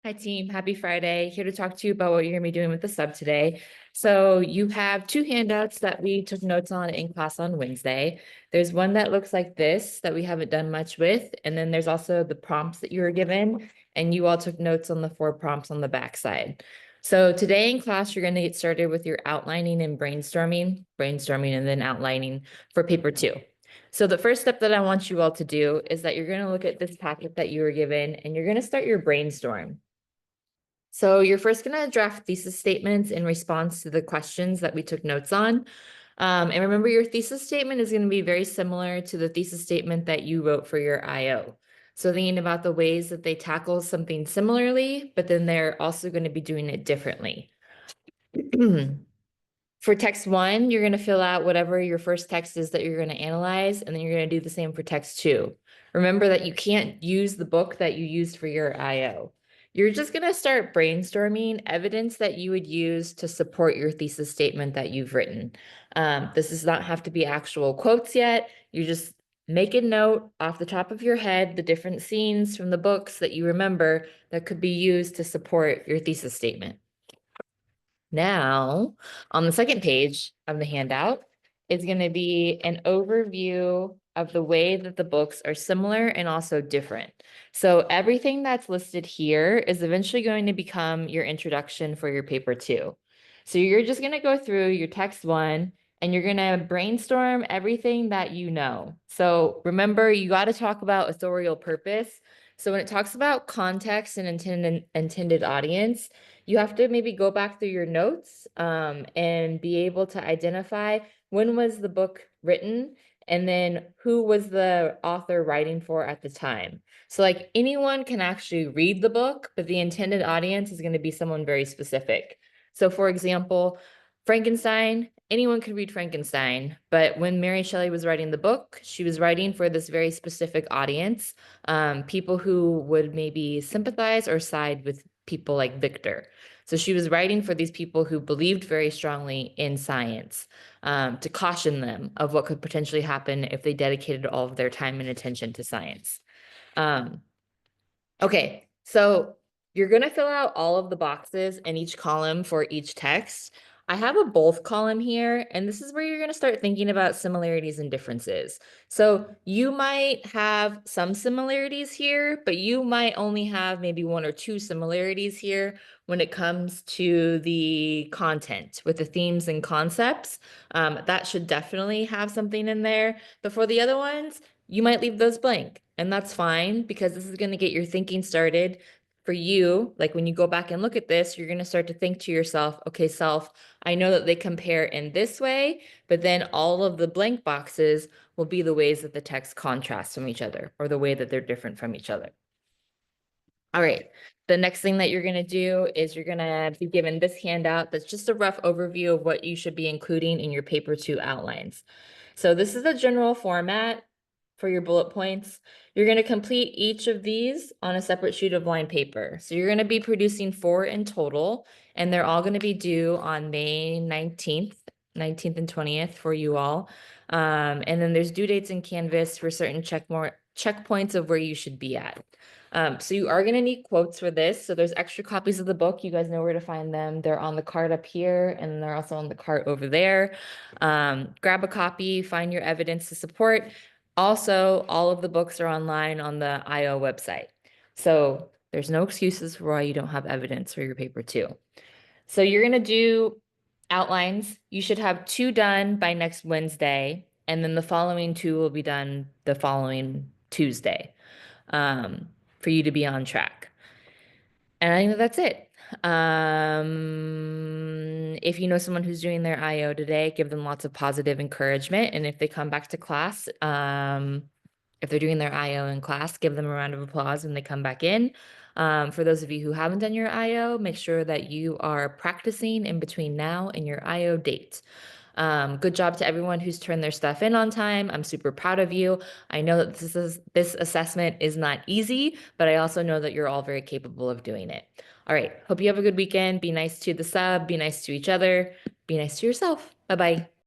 Hi team, happy Friday. Here to talk to you about what you're gonna be doing with the sub today. So you have two handouts that we took notes on in class on Wednesday. There's one that looks like this that we haven't done much with, and then there's also the prompts that you were given, and you all took notes on the 4 prompts on the back side. So today in class, you're gonna get started with your outlining and brainstorming and then outlining for paper 2. So the first step that I want you all to do is that you're gonna look at this packet that you were given and you're gonna start your brainstorm. So you're first going to draft thesis statements in response to the questions that we took notes on. And remember, your thesis statement is going to be very similar to the thesis statement that you wrote for your IO. So thinking about the ways that they tackle something similarly, but then they're also going to be doing it differently. For text 1, you're going to fill out whatever your first text is that you're going to analyze, and then you're going to do the same for text 2. Remember that you can't use the book that you used for your IO. You're just going to start brainstorming evidence that you would use to support your thesis statement that you've written. This does not have to be actual quotes yet. You just make a note off the top of your head, the different scenes from the books that you remember that could be used to support your thesis statement. Now, on the second page of the handout is going to be an overview of the way that the books are similar and also different. So everything that's listed here is eventually going to become your introduction for your paper 2. So you're just going to go through your text 1 and you're going to brainstorm everything that you know. So remember, you got to talk about authorial purpose. So when it talks about context and intended audience, you have to maybe go back through your notes and be able to identify when was the book written and then who was the author writing for at the time. So like anyone can actually read the book, but the intended audience is going to be someone very specific. So for example, Frankenstein, anyone could read Frankenstein, but when Mary Shelley was writing the book, she was writing for this very specific audience, people who would maybe sympathize or side with people like Victor. So she was writing for these people who believed very strongly in science, to caution them of what could potentially happen if they dedicated all of their time and attention to science. Um, okay, so you're going to fill out all of the boxes in each column for each text. I have a both column here, and this is where you're going to start thinking about similarities and differences. So you might have some similarities here, but you might only have maybe 1 or 2 similarities here when it comes to the content with the themes and concepts. That should definitely have something in there. But for the other ones, you might leave those blank, and that's fine because this is going to get your thinking started for you. Like when you go back and look at this, you're going to start to think to yourself, okay, self, I know that they compare in this way, but then all of the blank boxes will be the ways that the text contrasts from each other or the way that they're different from each other. All right. The next thing that you're going to do is you're going to be given this handout that's just a rough overview of what you should be including in your paper 2 outlines. So this is the general format for your bullet points. You're going to complete each of these on a separate sheet of lined paper. So you're going to be producing 4 in total, and they're all going to be due on May 19th and 20th for you all. And then there's due dates in Canvas for certain checkpoints of where you should be at. So you are going to need quotes for this. So there's extra copies of the book. You guys know where to find them. They're on the card up here, and they're also on the cart over there. Grab a copy, find your evidence to support. Also, all of the books are online on the IO website. So there's no excuses for why you don't have evidence for your paper 2. So you're going to do outlines. You should have 2 done by next Wednesday, and then the following 2 will be done the following Tuesday, for you to be on track. And I think that's it. If you know someone who's doing their IO today, give them lots of positive encouragement. And if they come back to class, if they're doing their IO in class, give them a round of applause when they come back in. For those of you who haven't done your IO, make sure that you are practicing in between now and your IO date. Good job to everyone who's turned their stuff in on time. I'm super proud of you. I know that this assessment is not easy, but I also know that you're all very capable of doing it. All right. Hope you have a good weekend. Be nice to the sub. Be nice to each other. Be nice to yourself. Bye-bye.